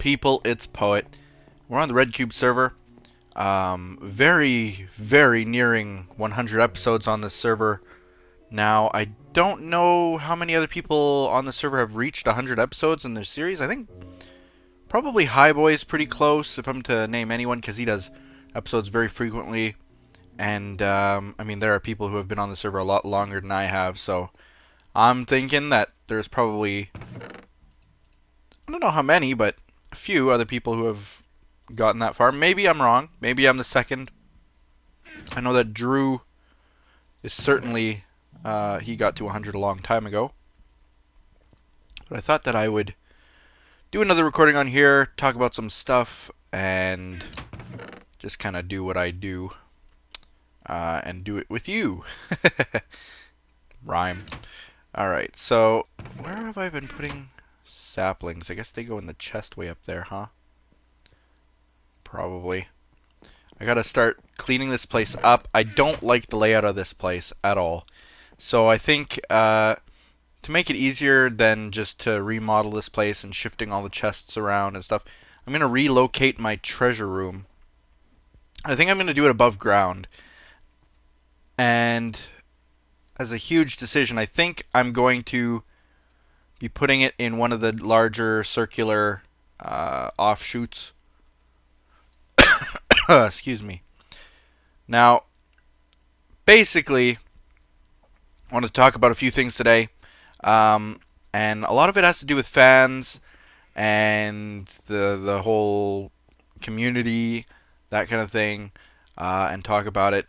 people? It's Poet. We're on the RedCubed server. Very nearing 100 episodes on this server now. I don't know how many other people on the server have reached 100 episodes in their series. I think probably Highboy's pretty close, if I'm to name anyone, because he does episodes very frequently. And, I mean, there are people who have been on the server a lot longer than I have, so I'm thinking that there's probably, I don't know how many, but a few other people who have gotten that far. Maybe I'm wrong. Maybe I'm the second. I know that Drew is certainly, he got to 100 a long time ago. But I thought that I would do another recording on here, talk about some stuff, and just kind of do what I do. And do it with you. Rhyme. Alright, so where have I been putting saplings? I guess they go in the chest way up there, huh? Probably. I gotta start cleaning this place up. I don't like the layout of this place at all. So I think to make it easier than just to remodel this place and shifting all the chests around and stuff, I'm gonna relocate my treasure room. I think I'm gonna do it above ground. And as a huge decision, I think I'm going to be putting it in one of the larger circular offshoots. Excuse me. Now, basically, I want to talk about a few things today. And a lot of it has to do with fans and the whole community, that kind of thing, and talk about it.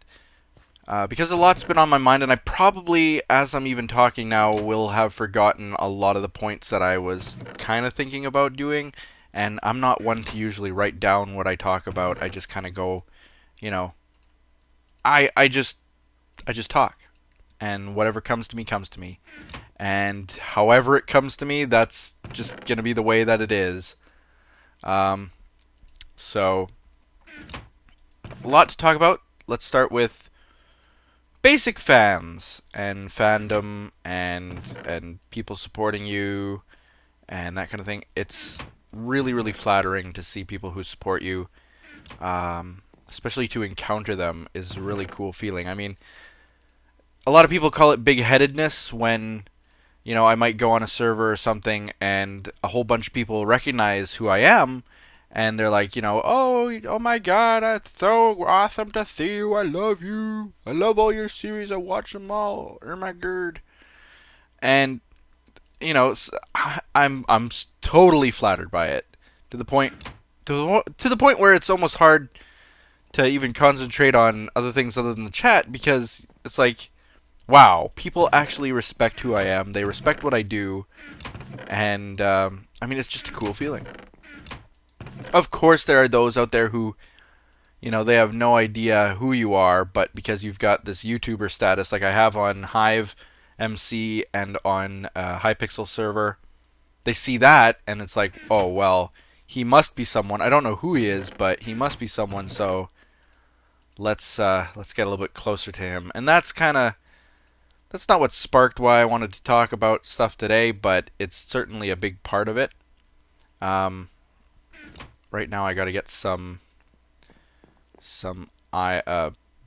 Because a lot's been on my mind, and I probably, as I'm even talking now, will have forgotten a lot of the points that I was kind of thinking about doing, and I'm not one to usually write down what I talk about. I just kind of go, you know, I just talk, and whatever comes to me, comes to me. And however it comes to me, that's just going to be the way that it is. So, a lot to talk about. Let's start with basic fans and fandom and people supporting you and that kind of thing. It's really flattering to see people who support you, especially to encounter them is a really cool feeling. I mean, a lot of people call it big-headedness when, you know, I might go on a server or something and a whole bunch of people recognize who I am. And they're like, you know, oh my god, it's so awesome to see you. I love you. I love all your series. I watch them all. Oh my god. And, you know, I'm totally flattered by it to the point where it's almost hard to even concentrate on other things other than the chat, because it's like, wow, people actually respect who I am. They respect what I do. And, I mean, it's just a cool feeling. Of course, there are those out there who, you know, they have no idea who you are, but because you've got this YouTuber status, like I have on Hive MC and on Hypixel server, they see that and it's like, oh well, he must be someone. I don't know who he is, but he must be someone. So let's get a little bit closer to him. And that's not what sparked why I wanted to talk about stuff today, but it's certainly a big part of it. Right now I gotta get what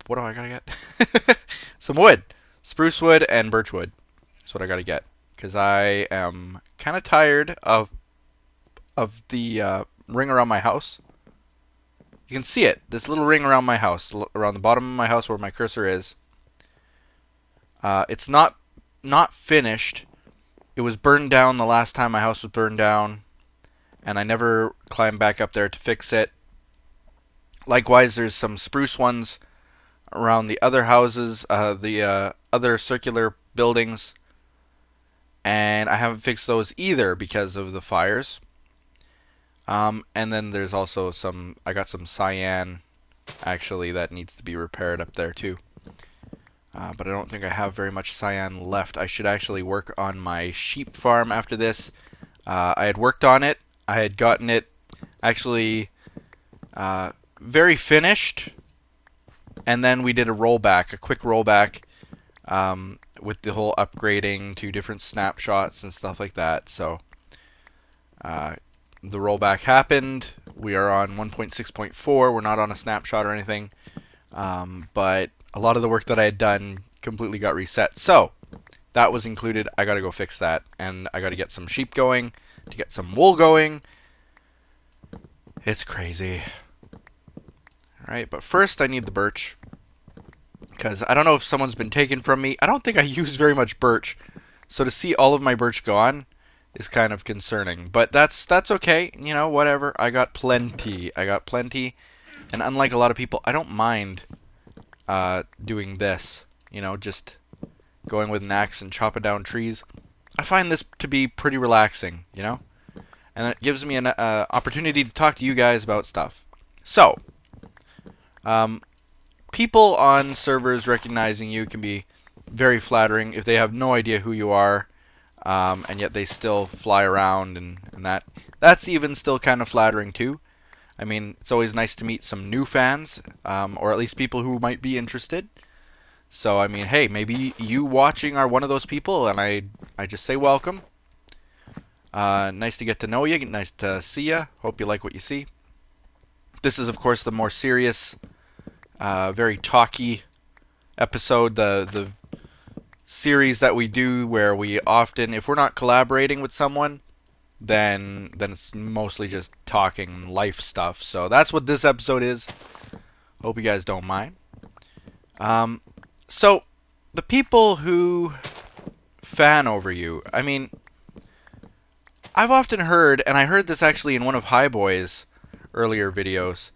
do I gotta get? Some wood. Spruce wood and birch wood. That's what I gotta get. Because I am kind of tired of the ring around my house. You can see it. This little ring around my house. Around the bottom of my house where my cursor is. It's not finished. It was burned down the last time my house was burned down. And I never climbed back up there to fix it. Likewise, there's some spruce ones around the other houses, the other circular buildings, and I haven't fixed those either because of the fires. And then there's also I got some cyan, actually, that needs to be repaired up there too. But I don't think I have very much cyan left. I should actually work on my sheep farm after this. I had worked on it. I had gotten it actually very finished, and then we did a quick rollback with the whole upgrading to different snapshots and stuff like that. So the rollback happened. We are on 1.6.4. We're not on a snapshot or anything. But a lot of the work that I had done completely got reset. So that was included. I got to go fix that. And I got to get some sheep going, to get some wool going. It's crazy. Alright, but first I need the birch. Because I don't know if someone's been taken from me. I don't think I use very much birch. So to see all of my birch gone is kind of concerning. But that's okay. You know, whatever. I got plenty. And unlike a lot of people, I don't mind doing this. You know, just going with an axe and chopping down trees. I find this to be pretty relaxing, you know? And it gives me an opportunity to talk to you guys about stuff. So, people on servers recognizing you can be very flattering if they have no idea who you are, and yet they still fly around and that. That's even still kind of flattering too. I mean, it's always nice to meet some new fans, or at least people who might be interested. So, I mean, hey, maybe you watching are one of those people, and I just say welcome. Nice to get to know you. Nice to see you. Hope you like what you see. This is, of course, the more serious, very talky episode. The series that we do where we often, if we're not collaborating with someone, then it's mostly just talking life stuff. So that's what this episode is. Hope you guys don't mind. So the people who fan over you, I mean, I've often heard, and I heard this actually in one of Highboy's earlier videos,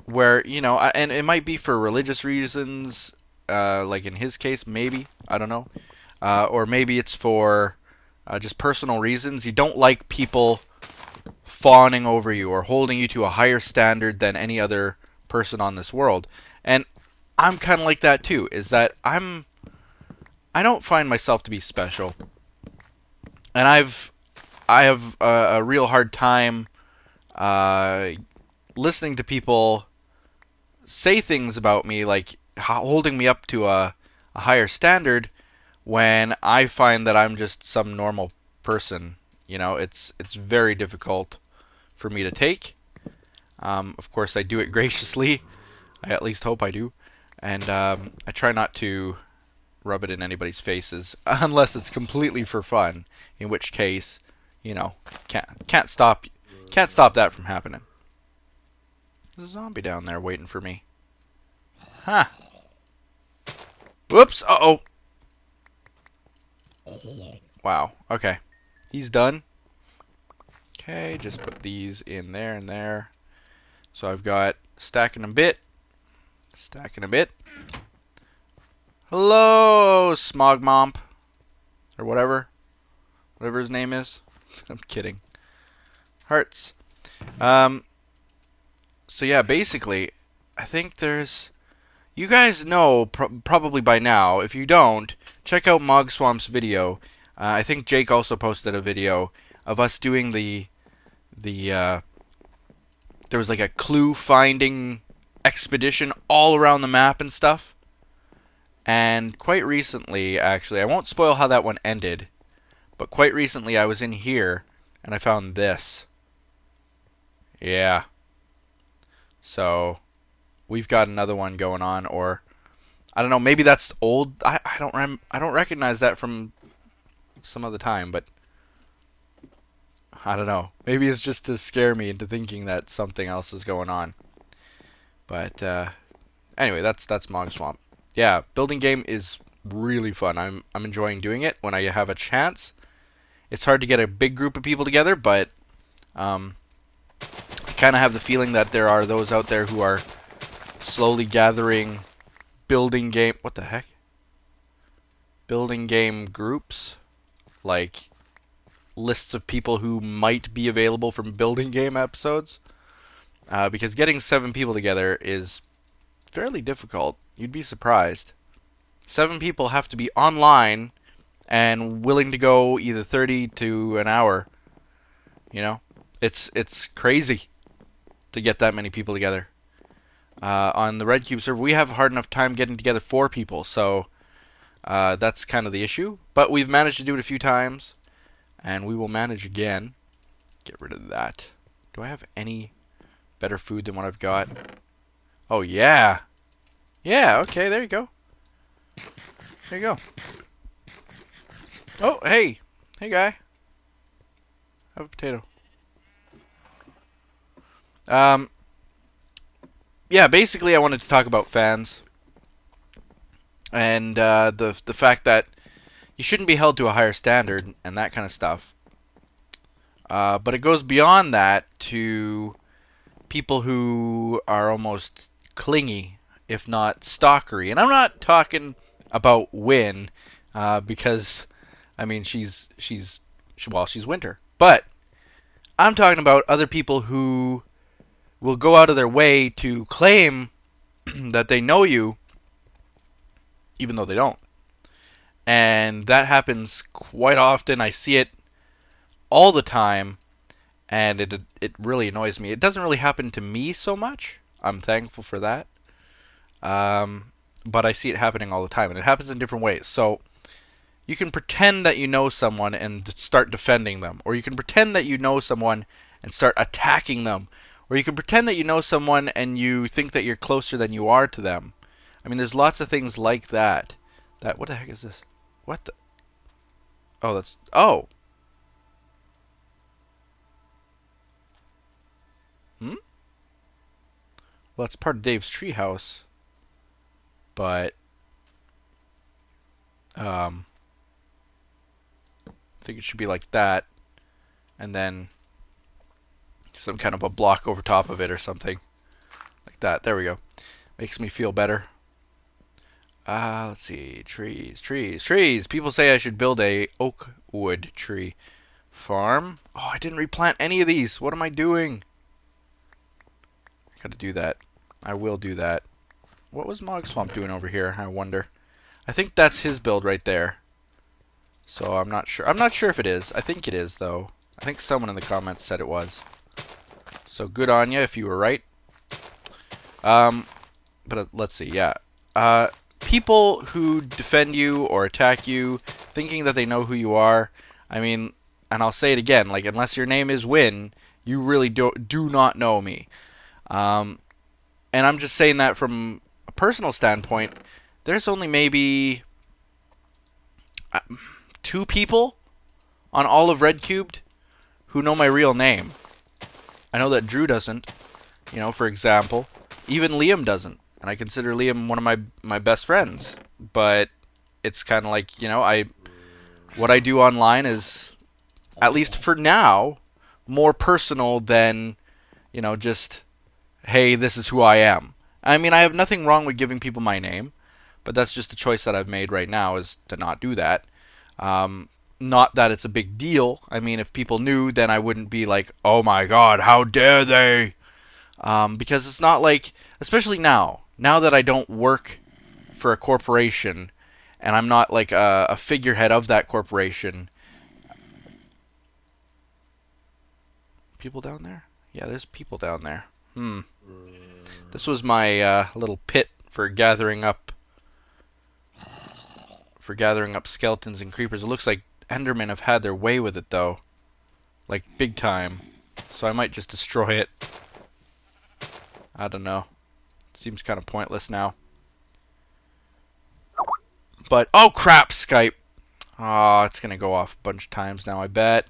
where, you know, and it might be for religious reasons, like in his case, maybe, I don't know, or maybe it's for just personal reasons. You don't like people fawning over you or holding you to a higher standard than any other person on this world. And I'm kind of like that too, is that I don't find myself to be special. And I have a real hard time listening to people say things about me, like holding me up to a higher standard, when I find that I'm just some normal person. You know, it's very difficult for me to take. Of course, I do it graciously. I at least hope I do. And I try not to rub it in anybody's faces unless it's completely for fun, in which case, you know, can't stop that from happening. There's a zombie down there waiting for me. Huh. Whoops. Uh-oh. Wow. Okay. He's done. Okay, just put these in there and there. So I've got stacking a bit. Hello, Smogmomp. Or whatever his name is. I'm kidding. Hearts. So yeah, basically, I think there's... You guys know probably by now. If you don't, check out Mogswamp's video. I think Jake also posted a video of us doing the there was like a clue finding expedition all around the map and stuff. And quite recently, actually, I won't spoil how that one ended, but quite recently I was in here and I found this. Yeah. So we've got another one going on, or I don't know, maybe that's old. I don't recognize that from some other time, but I don't know. Maybe it's just to scare me into thinking that something else is going on. But anyway, that's Mogswamp. Yeah, building game is really fun. I'm enjoying doing it when I have a chance. It's hard to get a big group of people together, but I kind of have the feeling that there are those out there who are slowly gathering building game... What the heck? Building game groups? Like lists of people who might be available from building game episodes. Because getting 7 people together is fairly difficult. You'd be surprised. 7 people have to be online and willing to go either 30 to an hour. You know? It's crazy to get that many people together. On the RedCubed server, we have a hard enough time getting together 4 people, so that's kind of the issue. But we've managed to do it a few times, and we will manage again. Get rid of that. Do I have any better food than what I've got? Oh, yeah. Yeah, okay, there you go. There you go. Oh, hey. Hey, guy. Have a potato. Yeah, basically I wanted to talk about fans. And the fact that you shouldn't be held to a higher standard and that kind of stuff. But it goes beyond that to people who are almost clingy, if not stalkery. And I'm not talking about Win, because I mean she's Winter. But I'm talking about other people who will go out of their way to claim that they know you, even though they don't. And that happens quite often. I see it all the time, and it really annoys me. It doesn't really happen to me so much. I'm thankful for that. But I see it happening all the time, and it happens in different ways. So you can pretend that you know someone and start defending them, or you can pretend that you know someone and start attacking them, or you can pretend that you know someone and you think that you're closer than you are to them. I mean, there's lots of things like that. What the heck is this? What the? Oh, that's... Oh! Hmm? Well, it's part of Dave's treehouse. But... I think it should be like that. And then... some kind of a block over top of it or something. Like that. There we go. Makes me feel better. Let's see. Trees. People say I should build a oak wood tree farm. Oh, I didn't replant any of these. What am I doing? I gotta do that. I will do that. What was Mog Swamp doing over here? I wonder. I think that's his build right there. So I'm not sure. I'm not sure if it is. I think it is, though. I think someone in the comments said it was. So good on you if you were right. But let's see. Yeah. People who defend you or attack you, thinking that they know who you are. I mean, and I'll say it again. Like, unless your name is Win, you really do not know me. And I'm just saying that from a personal standpoint. There's only maybe 2 people on all of RedCubed who know my real name. I know that Drew doesn't, you know, for example. Even Liam doesn't, and I consider Liam one of my best friends. But it's kind of like, you know, what I do online is, at least for now, more personal than, you know, just, hey, this is who I am. I mean, I have nothing wrong with giving people my name, but that's just a choice that I've made right now, is to not do that. Not that it's a big deal. I mean, if people knew, then I wouldn't be like, oh my god, how dare they? Because it's not like, especially now that I don't work for a corporation, and I'm not like a figurehead of that corporation. People down there? Yeah, there's people down there. This was my little pit for gathering up skeletons and creepers. It looks like Endermen have had their way with it, though. Like, big time. So I might just destroy it. I don't know. Seems kind of pointless now. But, oh crap, Skype. Oh, it's going to go off a bunch of times now, I bet.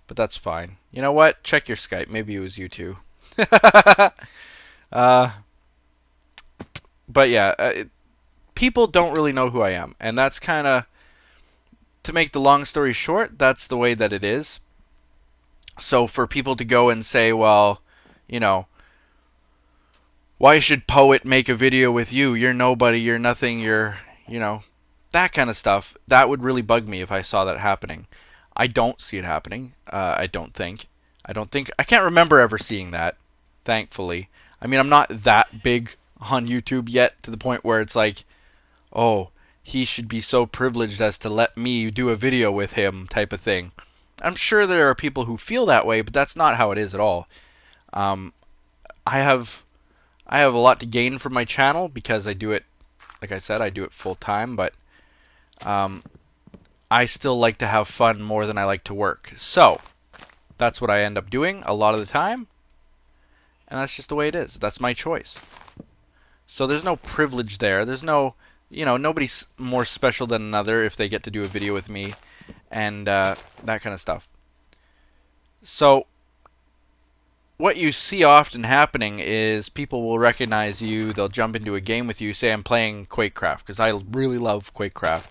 But that's fine. You know what? Check your Skype. Maybe it was you too. But yeah, people don't really know who I am. And that's kind of, to make the long story short, that's the way that it is. So for people to go and say, well, you know, why should Poet make a video with you? You're nobody, you're nothing, you're, you know, that kind of stuff. That would really bug me if I saw that happening. I don't see it happening. I don't think. I can't remember ever seeing that, thankfully. I mean, I'm not that big on YouTube yet to the point where it's like, oh, he should be so privileged as to let me do a video with him type of thing. I'm sure there are people who feel that way, but that's not how it is at all. I have a lot to gain from my channel because I do it, like I said, I do it full time, but I still like to have fun more than I like to work. So, That's what I end up doing a lot of the time, and that's just the way it is. That's my choice. So there's no privilege there. There's no, nobody's more special than another if they get to do a video with me, and that kind of stuff. So what you see often happening is people will recognize you, they'll jump into a game with you, say I'm playing Quakecraft, because I really love Quakecraft.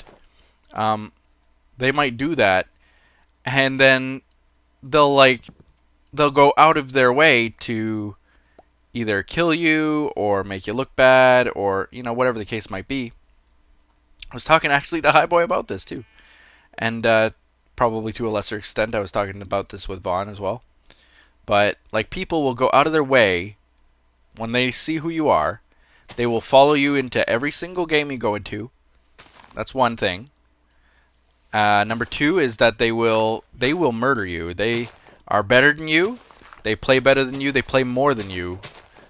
They might do that, and then they'll go out of their way to either kill you or make you look bad, or whatever the case might be. I was talking actually to Highboy about this too, and probably to a lesser extent I was talking about this with Vaughn as well. But like, people will go out of their way when they see who you are. They will follow you into every single game you go into. That's one thing. Number two is that they will murder you. They are better than you. They play better than you. They play more than you.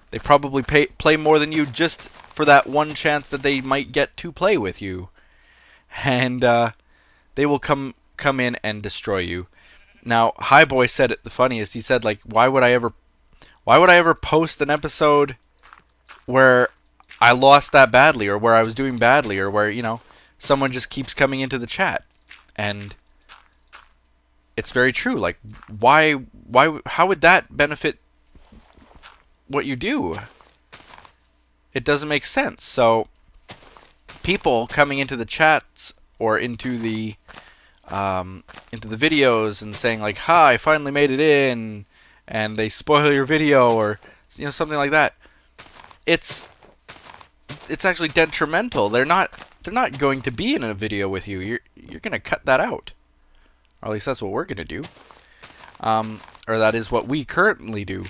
They probably play more than you just for that one chance that they might get to play with you. And they will come in and destroy you. Now, Highboy said it the funniest. He said, like, why would I ever post an episode where I lost that badly, or where I was doing badly, or where, someone just keeps coming into the chat? And it's very true. Like, how would that benefit what you do? It doesn't make sense. So people coming into the chats or into the videos and saying like, "Hi, I finally made it in," and they spoil your video, or something like that. It's actually detrimental. They're not going to be in a video with you. You're going to cut that out. Or at least that's what we're going to do. Or that is what we currently do.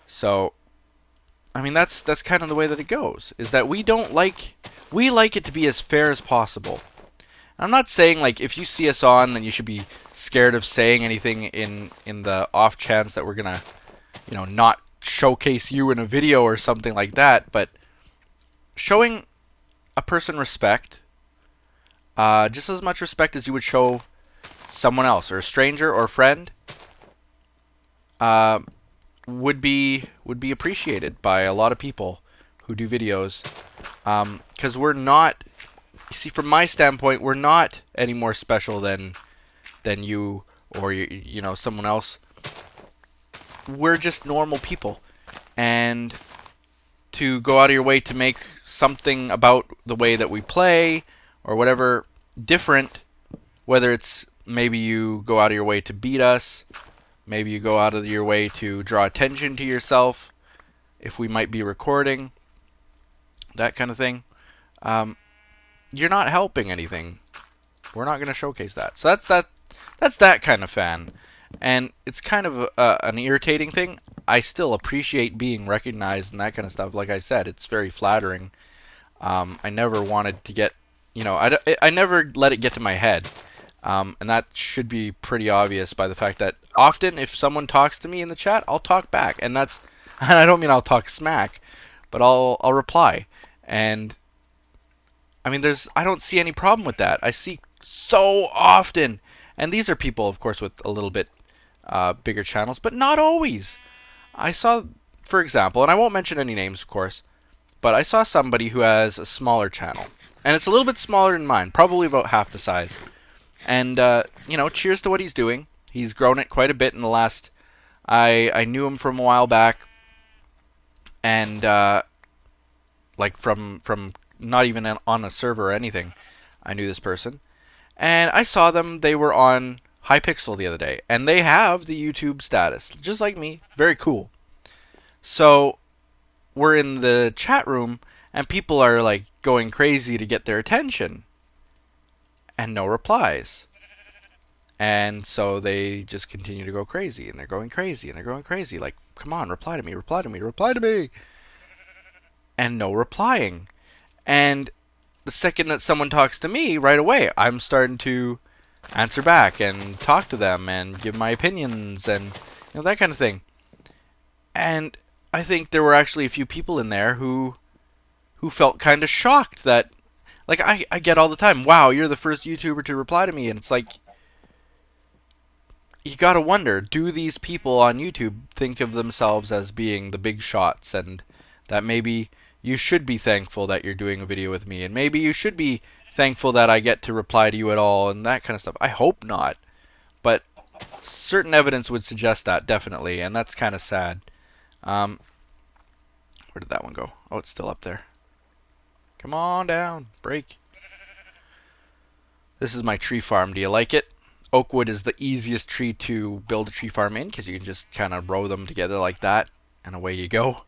So I mean, that's kind of the way that it goes. Is that we like it to be as fair as possible. I'm not saying like if you see us on, then you should be scared of saying anything in the off chance that we're gonna, not showcase you in a video or something like that. But showing a person respect, just as much respect as you would show someone else, or a stranger or a friend, would be appreciated by a lot of people who do videos. Because we're not. You see, from my standpoint, we're not any more special than you or someone else. We're just normal people, and to go out of your way to make something about the way that we play or whatever different, whether it's maybe you go out of your way to beat us, maybe you go out of your way to draw attention to yourself if we might be recording, that kind of thing. You're not helping anything. We're not going to showcase that. So that's that kind of fan. And it's kind of an irritating thing. I still appreciate being recognized and that kind of stuff. Like I said, it's very flattering. I never wanted to get, I never let it get to my head. And that should be pretty obvious by the fact that often if someone talks to me in the chat, I'll talk back. And I don't mean I'll talk smack, but I'll reply. And I mean, I don't see any problem with that. I see so often, and these are people, of course, with a little bit bigger channels, but not always. I saw, for example, and I won't mention any names, of course, but I saw somebody who has a smaller channel, and it's a little bit smaller than mine, probably about half the size. And cheers to what he's doing. He's grown it quite a bit in the last. I knew him from a while back, and like from not even on a server or anything, I knew this person. And I saw them, they were on Hypixel the other day, and they have the YouTube status, just like me. Very cool. So we're in the chat room, and people are like going crazy to get their attention, and no replies. And so they just continue to go crazy, and they're going crazy, and they're going crazy. Like, come on, reply to me, reply to me, reply to me. And no replying. And the second that someone talks to me, right away, I'm starting to answer back and talk to them and give my opinions and that kind of thing. And I think there were actually a few people in there who felt kind of shocked that, like, I get all the time, wow, you're the first YouTuber to reply to me. And it's like, you gotta wonder, do these people on YouTube think of themselves as being the big shots, and that maybe you should be thankful that you're doing a video with me, and maybe you should be thankful that I get to reply to you at all, and that kind of stuff. I hope not, but certain evidence would suggest that, definitely, and that's kind of sad. Where did that one go? Oh, it's still up there. Come on down, break. This is my tree farm. Do you like it? Oakwood is the easiest tree to build a tree farm in because you can just kind of row them together like that, and away you go.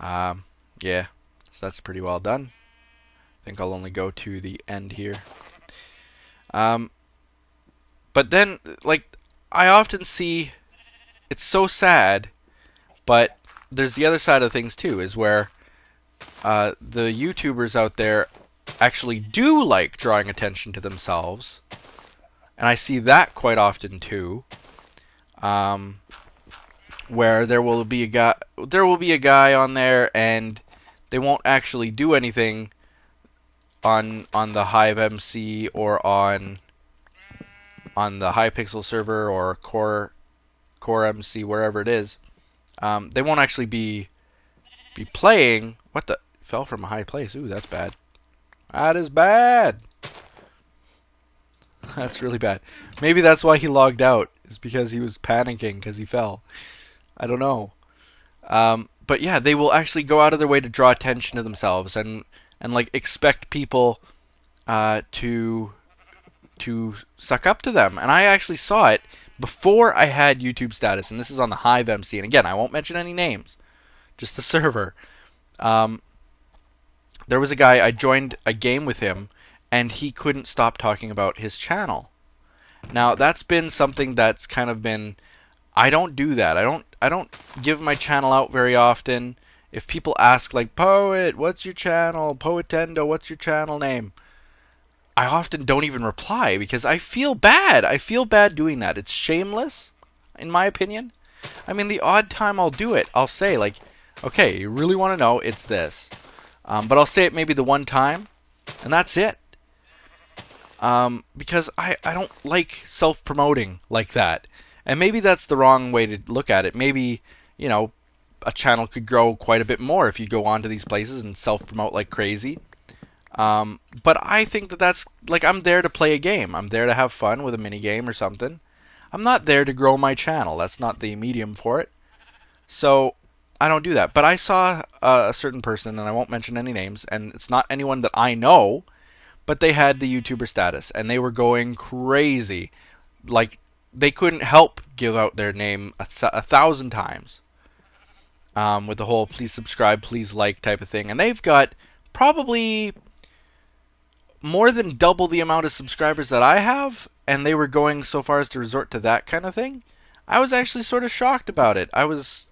Yeah, so that's pretty well done. I think I'll only go to the end here. But then, like, I often see, it's so sad, but there's the other side of things too, is where the YouTubers out there actually do like drawing attention to themselves. And I see that quite often too, where there will be a guy on there, and they won't actually do anything on the Hive MC or on the Hypixel server or Core MC, wherever it is. They won't actually be playing. What the? Fell from a high place. Ooh, that's bad. That is bad. That's really bad. Maybe that's why he logged out, is because he was panicking because he fell. I don't know. But yeah, they will actually go out of their way to draw attention to themselves and like expect people to suck up to them. And I actually saw it before I had YouTube status, and this is on the Hive MC. And again, I won't mention any names, just the server. There was a guy, I joined a game with him, and he couldn't stop talking about his channel. Now, that's been something that's kind of been, I don't do that. I don't give my channel out very often. If people ask, like, Poet, what's your channel? Poetendo, what's your channel name? I often don't even reply because I feel bad. I feel bad doing that. It's shameless, in my opinion. I mean, the odd time I'll do it, I'll say, like, okay, you really want to know, it's this. But I'll say it maybe the one time, and that's it. Because I don't like self-promoting like that. And maybe that's the wrong way to look at it. Maybe, you know, a channel could grow quite a bit more if you go onto these places and self-promote like crazy. But I think that that's, like, I'm there to play a game. I'm there to have fun with a mini game or something. I'm not there to grow my channel. That's not the medium for it. So I don't do that. But I saw a certain person, and I won't mention any names, and it's not anyone that I know, but they had the YouTuber status, and they were going crazy. Like, they couldn't help give out their name 1,000 times. With the whole please subscribe, please like type of thing. And they've got probably more than double the amount of subscribers that I have, and they were going so far as to resort to that kind of thing. I was actually sort of shocked about it. I was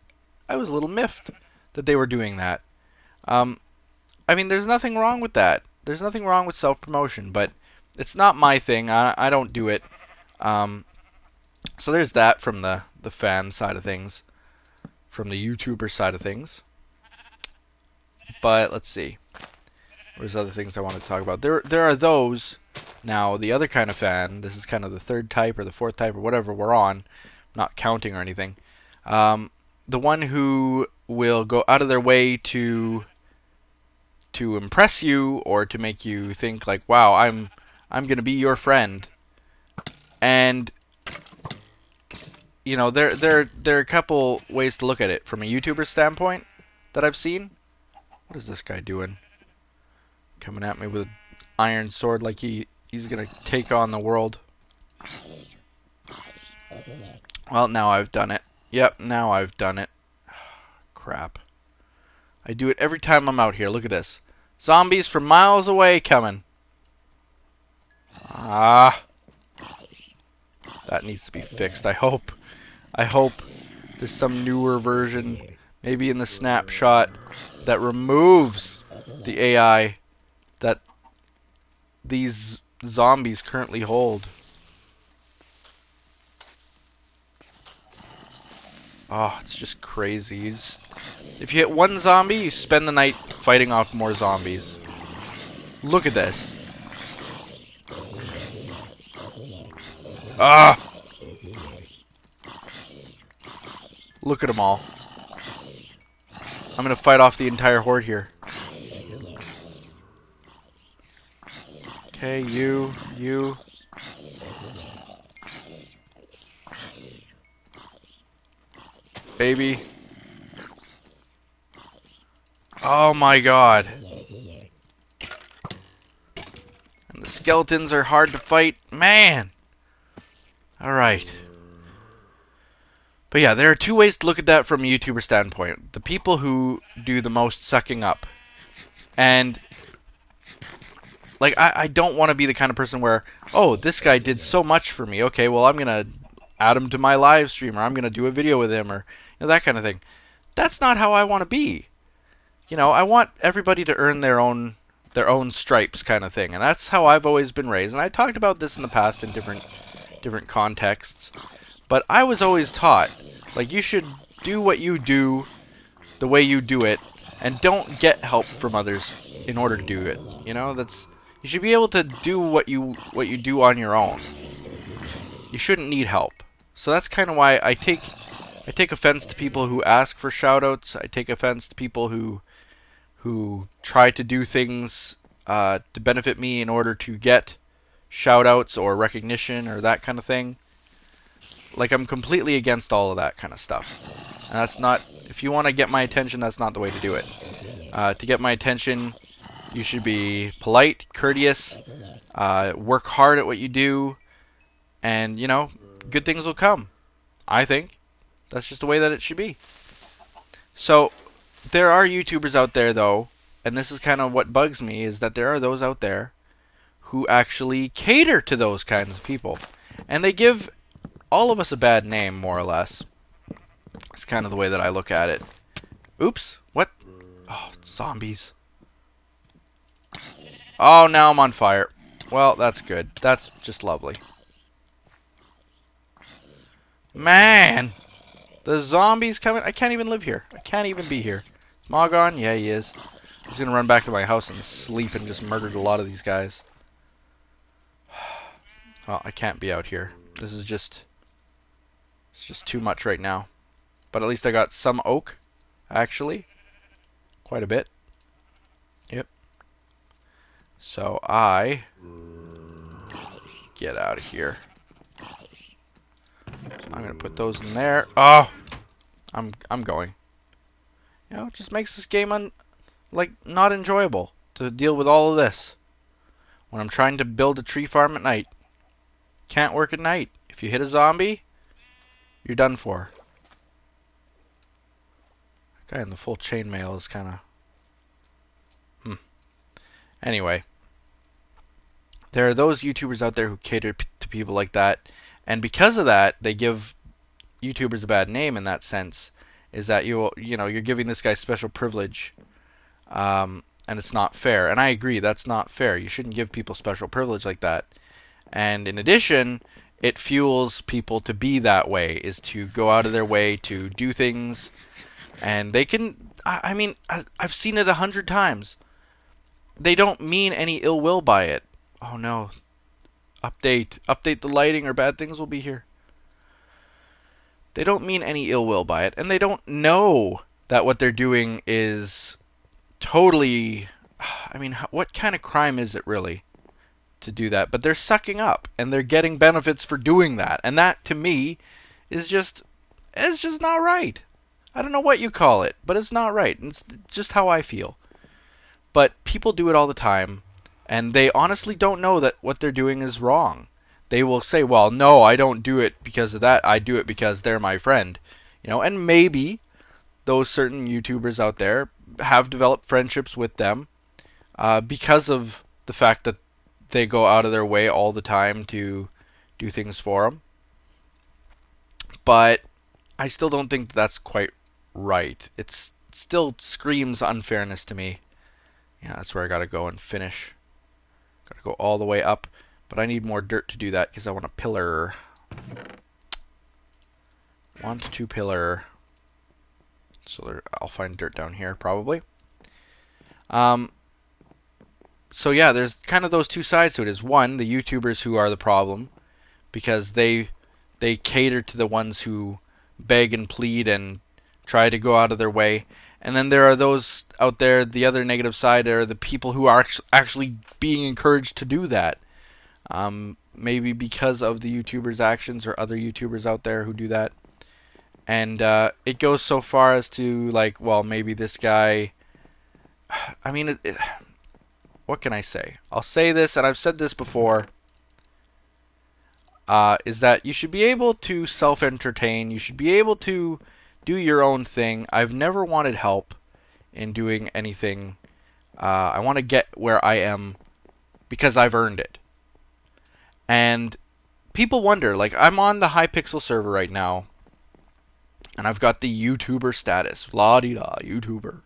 a little miffed that they were doing that. I mean, there's nothing wrong with that. There's nothing wrong with self-promotion, but it's not my thing. I don't do it. So there's that from the fan side of things, from the YouTuber side of things. But let's see. There's other things I wanted to talk about. There are those. Now, the other kind of fan, this is kind of the third type or the fourth type or whatever we're on, not counting or anything. The one who will go out of their way to impress you or to make you think like, wow, I'm going to be your friend. And you know, there are a couple ways to look at it from a YouTuber standpoint that I've seen. What is this guy doing? Coming at me with an iron sword like he's gonna take on the world. Well, now I've done it. Yep, now I've done it. Crap. I do it every time I'm out here. Look at this. Zombies from miles away coming. Ah. That needs to be fixed, I hope. I hope there's some newer version, maybe in the snapshot, that removes the AI that these zombies currently hold. Oh, it's just crazy. If you hit one zombie, you spend the night fighting off more zombies. Look at this. Ah! Look at them all. I'm gonna fight off the entire horde here. Okay, you. Baby. Oh my god. And the skeletons are hard to fight. Man! Alright. But yeah, there are two ways to look at that from a YouTuber standpoint. The people who do the most sucking up. And, like, I don't want to be the kind of person where, oh, this guy did so much for me. Okay, well, I'm going to add him to my live stream, or I'm going to do a video with him, or that kind of thing. That's not how I want to be. You know, I want everybody to earn their own stripes kind of thing. And that's how I've always been raised. And I talked about this in the past in different contexts. But I was always taught, like, you should do what you do the way you do it, and don't get help from others in order to do it. You know, you should be able to do what you do on your own. You shouldn't need help. So that's kind of why I take offense to people who ask for shoutouts. I take offense to people who try to do things to benefit me in order to get shoutouts or recognition or that kind of thing. Like, I'm completely against all of that kind of stuff. And that's not, if you want to get my attention, that's not the way to do it. To get my attention, you should be polite, courteous, work hard at what you do, and, you know, good things will come. I think. That's just the way that it should be. So, there are YouTubers out there, though, and this is kind of what bugs me, is that there are those out there who actually cater to those kinds of people. And they give all of us a bad name, more or less. It's kind of the way that I look at it. Oops. What? Oh, zombies. Oh, now I'm on fire. Well, that's good. That's just lovely. Man! The zombies coming. I can't even live here. I can't even be here. Smog on? Yeah, he is. I'm just gonna run back to my house and sleep and just murdered a lot of these guys. Well, I can't be out here. This is just... It's just too much right now. But at least I got some oak, actually. Quite a bit. Yep. So I get out of here. I'm gonna put those in there. Oh, I'm going. You know, it just makes this game not enjoyable to deal with all of this. When I'm trying to build a tree farm at night, can't work at night. If you hit a zombie, you're done for. That guy in the full chainmail is kind of... Anyway. There are those YouTubers out there who cater to people like that. And because of that, they give YouTubers a bad name in that sense. Is that you're giving this guy special privilege. And it's not fair. And I agree, that's not fair. You shouldn't give people special privilege like that. And in addition, it fuels people to be that way, is to go out of their way to do things. And they can, I mean, I've seen it 100 times. They don't mean any ill will by it. Oh no. Update the lighting or bad things will be here. They don't mean any ill will by it. And they don't know that what they're doing is totally, I mean, what kind of crime is it really to do that? But they're sucking up and they're getting benefits for doing that. And that, to me, is just not right. I don't know what you call it, but it's not right. It's just how I feel. But people do it all the time, and they honestly don't know that what they're doing is wrong. They will say, well, no, I don't do it because of that. I do it because they're my friend. You know, and maybe those certain YouTubers out there have developed friendships with them because of the fact that they go out of their way all the time to do things for them. But I still don't think that's quite right. It still screams unfairness to me. Yeah, that's where I gotta go and finish. Gotta go all the way up. But I need more dirt to do that because I want a pillar. 1 to 2 pillar. So I'll find dirt down here probably. So yeah, there's kind of those two sides to it. Is one, the YouTubers who are the problem because they cater to the ones who beg and plead and try to go out of their way. And then there are those out there, the other negative side are the people who are actually being encouraged to do that. Maybe because of the YouTubers' actions or other YouTubers out there who do that. And it goes so far as to, like, well, maybe this guy... I mean, what can I say? I'll say this, and I've said this before, is that you should be able to self-entertain. You should be able to do your own thing. I've never wanted help in doing anything. I want to get where I am because I've earned it. And people wonder, like, I'm on the Hypixel server right now, and I've got the YouTuber status. La-di-da, YouTuber.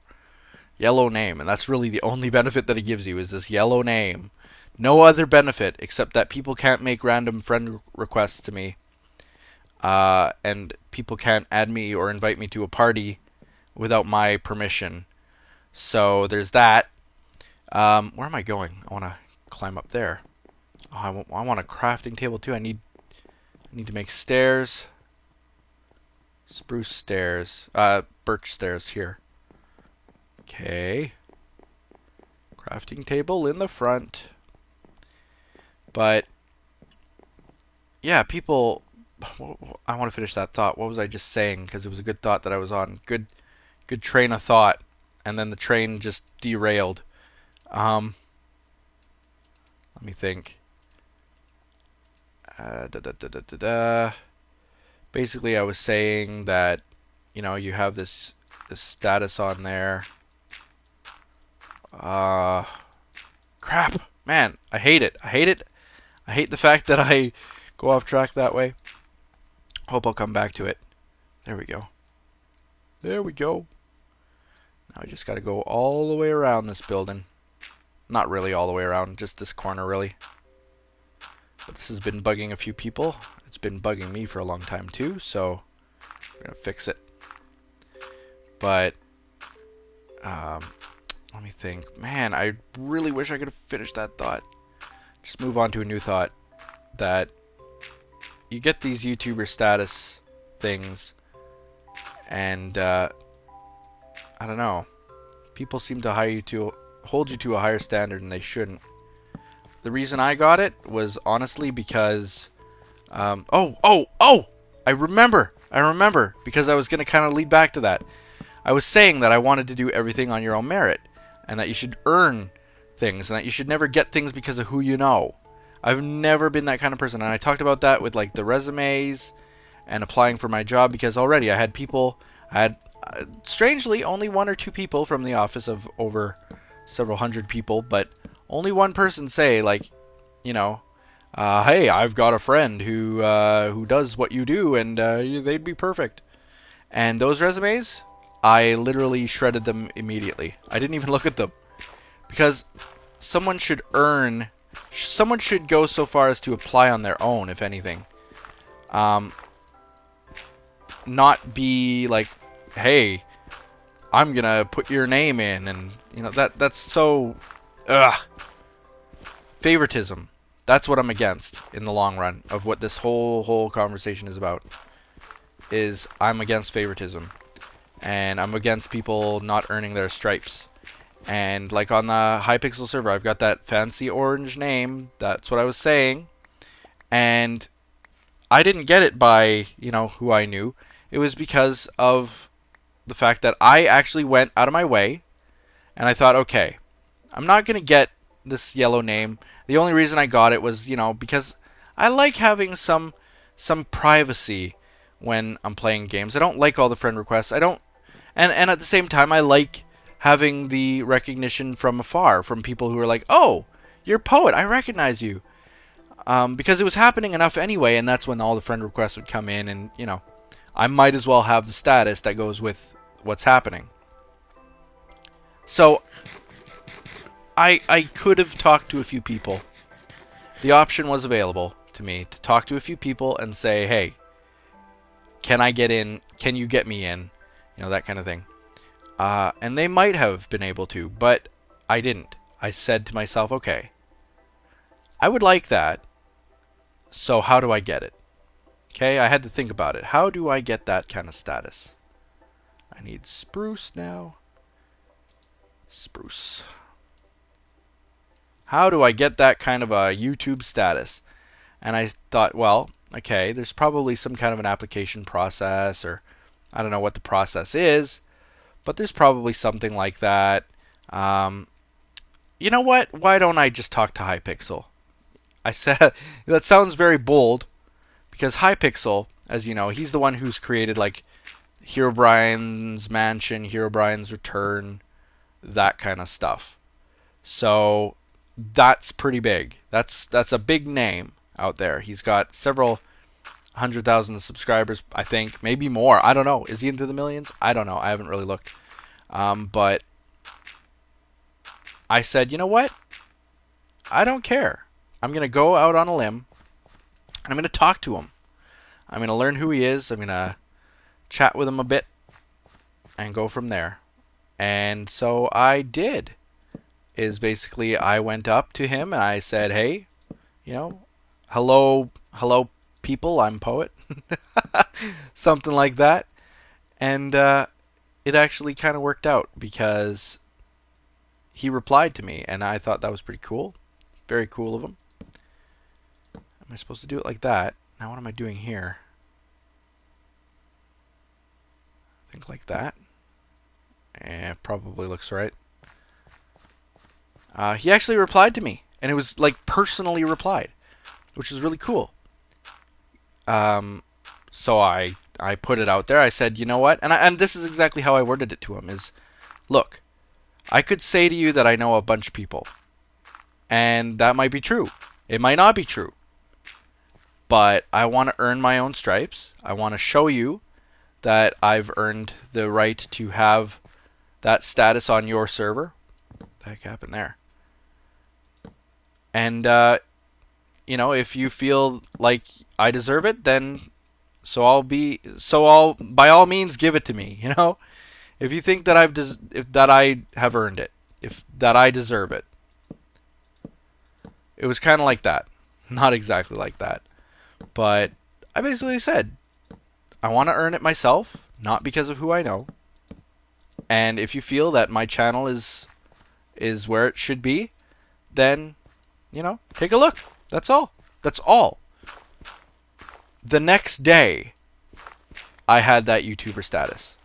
Yellow name, and that's really the only benefit that it gives you is this yellow name. No other benefit except that people can't make random friend requests to me. And people can't add me or invite me to a party without my permission. So there's that. Where am I going? I want to climb up there. Oh, I want a crafting table too. I need to make stairs. Spruce stairs. Birch stairs here. Okay. Crafting table in the front. But yeah, people... I want to finish that thought. What was I just saying? Because it was a good thought that I was on. Good train of thought. And then the train just derailed. Let me think. Basically, I was saying that, you know, you have this status on there. Crap. Man, I hate it. I hate it. I hate the fact that I go off track that way. Hope I'll come back to it. There we go. There we go. Now I just got to go all the way around this building. Not really all the way around, just this corner really. But this has been bugging a few people. It's been bugging me for a long time too, so we're going to fix it. But, let me think. Man, I really wish I could have finished that thought. Just move on to a new thought. That you get these YouTuber status things, and, I don't know. People seem to hold you to a higher standard, and they shouldn't. The reason I got it was honestly because, I remember, because I was going to kind of lead back to that. I was saying that I wanted to do everything on your own merit, and that you should earn things, and that you should never get things because of who you know. I've never been that kind of person, and I talked about that with, like, the resumes and applying for my job, because already I had people, strangely, only 1 or 2 people from the office of over several hundred people, but only one person say, like, you know, hey, I've got a friend who does what you do, and they'd be perfect. And those resumes, I literally shredded them immediately. I didn't even look at them. Because someone should go so far as to apply on their own, if anything. Not be like, hey, I'm gonna put your name in, and you know, that's so favoritism. That's what I'm against in the long run of what this whole conversation is about. Is I'm against favoritism, and I'm against people not earning their stripes. And like on the Hypixel server, I've got that fancy orange name. That's what I was saying. And I didn't get it by, you know, who I knew. It was because of the fact that I actually went out of my way, and I thought, okay, I'm not going to get this yellow name. The only reason I got it was, you know, because I like having some privacy when I'm playing games. I don't like all the friend requests. I don't, and at the same time, I like having the recognition from afar from people who are like, oh, you're a poet, I recognize you. Because it was happening enough anyway, and that's when all the friend requests would come in, and, you know, I might as well have the status that goes with what's happening. So, I could have talked to a few people. The option was available to me to talk to a few people and say, hey, can I get in? Can you get me in? You know, that kind of thing. And they might have been able to, but I didn't. I said to myself, okay, I would like that, so how do I get it? Okay, I had to think about it. How do I get that kind of status? I need spruce now. Spruce. How do I get that kind of a YouTube status? And I thought, well, okay, there's probably some kind of an application process, or I don't know what the process is, but there's probably something like that. You know what? Why don't I just talk to Hypixel? I said that sounds very bold, because Hypixel, as you know, he's the one who's created like Herobrine's Mansion, Herobrine's Return, that kind of stuff. So that's pretty big. That's a big name out there. He's got several 100,000 subscribers, I think, maybe more. I don't know. Is he into the millions? I don't know. I haven't really looked. But I said, you know what? I don't care. I'm going to go out on a limb, and I'm going to talk to him. I'm going to learn who he is. I'm going to chat with him a bit and go from there. And so I did. Is basically I went up to him and I said, hey, you know, hello people, I'm Poet. Something like that. And it actually kind of worked out because he replied to me, and I thought that was pretty cool. Very cool of him. Am I supposed to do it like that? Now what am I doing here? I think like that. Probably looks right. He actually replied to me, and it was like personally replied, which is really cool. So I put it out there. I said, you know what? And this is exactly how I worded it to him is, look, I could say to you that I know a bunch of people, and that might be true. It might not be true. But I want to earn my own stripes. I want to show you that I've earned the right to have that status on your server. What the heck happened there? And you know, if you feel like I deserve it, then I'll by all means give it to me. You know, if you think that that I have earned it, if that I deserve it. It was kind of like that, not exactly like that, but I basically said I want to earn it myself, not because of who I know. And if you feel that my channel is where it should be, then you know, take a look. That's all. That's all. The next day, I had that YouTuber status.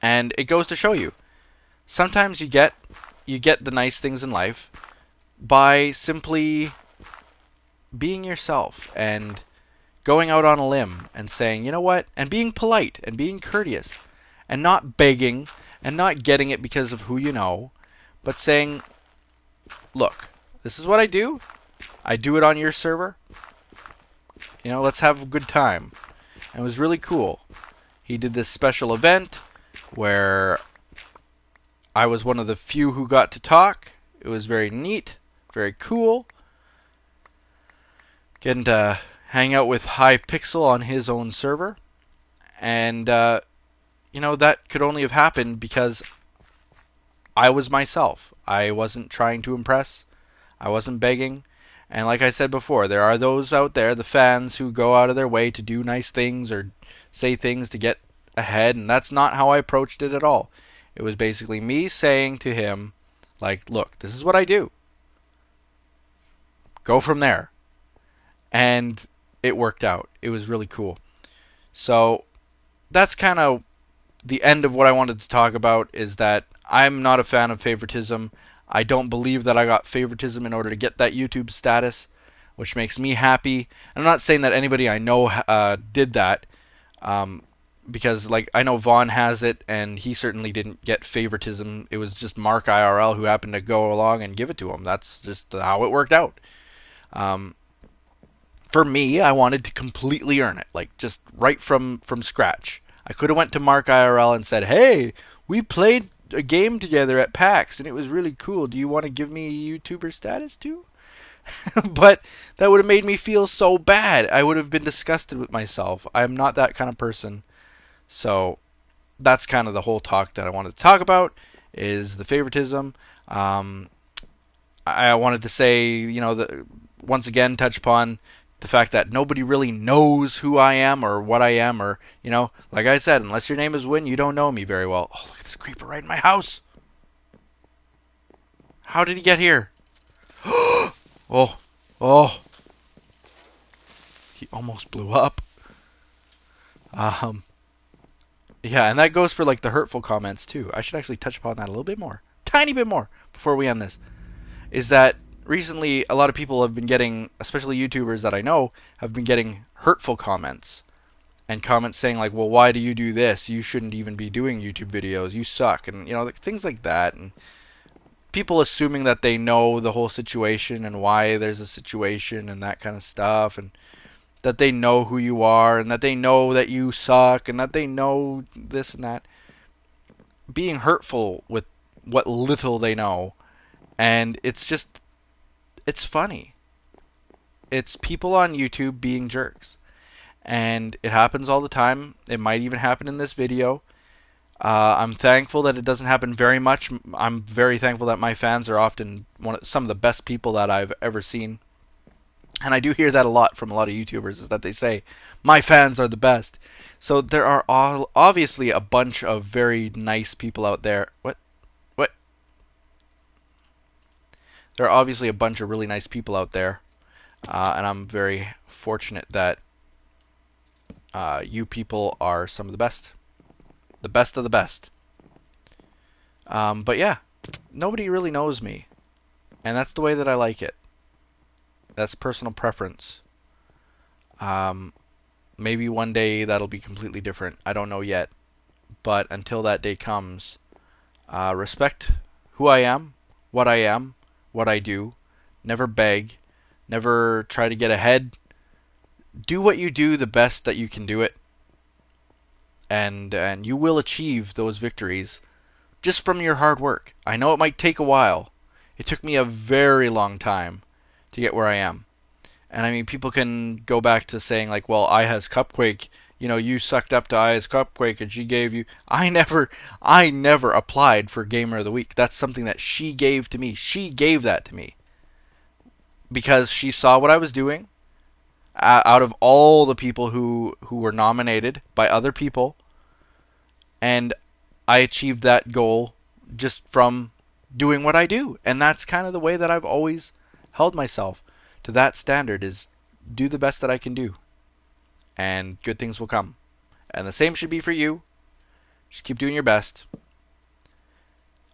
And it goes to show you, sometimes you get the nice things in life by simply being yourself and going out on a limb and saying, you know what, and being polite and being courteous and not begging and not getting it because of who you know, but saying, look, this is what I do. I do it on your server. You know, let's have a good time. And it was really cool. He did this special event where I was one of the few who got to talk. It was very neat, very cool. Getting to hang out with Hypixel on his own server. And, you know, that could only have happened because I was myself. I wasn't trying to impress. I wasn't begging. And like I said before, there are those out there, the fans, who go out of their way to do nice things or say things to get ahead, and that's not how I approached it at all. It was basically me saying to him, like, look, this is what I do. Go from there. And it worked out. It was really cool. So that's kind of the end of what I wanted to talk about, is that I'm not a fan of favoritism. I don't believe that I got favoritism in order to get that YouTube status, which makes me happy. I'm not saying that anybody I know did that, because like I know Vaughn has it, and he certainly didn't get favoritism. It was just Mark IRL who happened to go along and give it to him. That's just how it worked out. For me, I wanted to completely earn it, like just right from scratch. I could have went to Mark IRL and said, hey, we played a game together at PAX and it was really cool. Do you want to give me a YouTuber status too? But that would have made me feel so bad. I would have been disgusted with myself. I'm not that kind of person. So that's kind of the whole talk that I wanted to talk about, is the favoritism. I wanted to say, you know, once again touch upon the fact that nobody really knows who I am or what I am, or, you know, like I said, unless your name is Win, you don't know me very well. Oh, look at this creeper right in my house. How did he get here? Oh, oh. He almost blew up. Yeah, and that goes for like the hurtful comments too. I should actually touch upon that a little bit more. Tiny bit more before we end this. Is that recently a lot of people have been getting, especially YouTubers that I know, have been getting hurtful comments. And comments saying like, well, why do you do this? You shouldn't even be doing YouTube videos. You suck. And, you know, like, things like that. And people assuming that they know the whole situation and why there's a situation and that kind of stuff. And that they know who you are and that they know that you suck and that they know this and that. Being hurtful with what little they know. And it's just, it's funny. It's people on YouTube being jerks. And it happens all the time. It might even happen in this video. I'm thankful that it doesn't happen very much. I'm very thankful that my fans are often some of the best people that I've ever seen. And I do hear that a lot from a lot of YouTubers, is that they say, my fans are the best. So there are obviously a bunch of very nice people out there. What? There are obviously a bunch of really nice people out there. And I'm very fortunate that you people are some of the best. The best of the best. But yeah, nobody really knows me. And that's the way that I like it. That's personal preference. Maybe one day that'll be completely different. I don't know yet. But until that day comes, respect who I am, what I do. Never beg. Never try to get ahead. Do what you do the best that you can do it. And you will achieve those victories just from your hard work. I know it might take a while. It took me a very long time to get where I am. And I mean, people can go back to saying like, well, I has Cupquake, you know, you sucked up to I has Cupquake and she gave you. I never applied for Gamer of the Week. That's something that she gave to me. She gave that to me because she saw what I was doing. Out of all the people who were nominated by other people, and I achieved that goal just from doing what I do. And that's kind of the way that I've always held myself to that standard, is do the best that I can do, and good things will come. And the same should be for you. Just keep doing your best.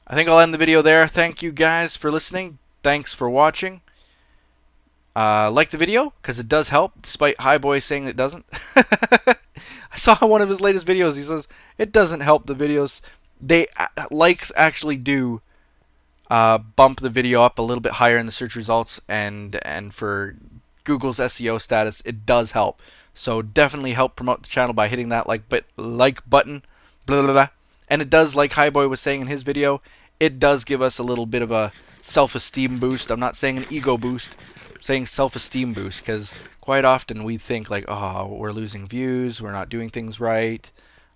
I think I'll end the video there. Thank you guys for listening. Thanks for watching. Like the video, because it does help, despite Highboy saying it doesn't. I saw one of his latest videos. He says, it doesn't help the videos. Likes actually do bump the video up a little bit higher in the search results, and for Google's SEO status, it does help. So definitely help promote the channel by hitting that like button. Blah, blah, blah. And it does, like Highboy was saying in his video, it does give us a little bit of a self-esteem boost. I'm not saying an ego boost. Saying self-esteem boost, because quite often we think like, oh, we're losing views, we're not doing things right,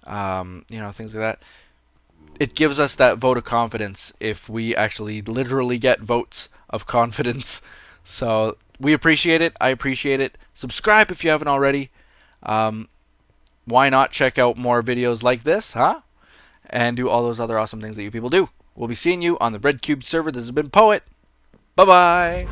you know, things like that. It gives us that vote of confidence if we actually literally get votes of confidence. So we appreciate it. I appreciate it. Subscribe if you haven't already. Why not check out more videos like this, huh? And do all those other awesome things that you people do. We'll be seeing you on the RedCubed server. This has been Poet. Bye-bye.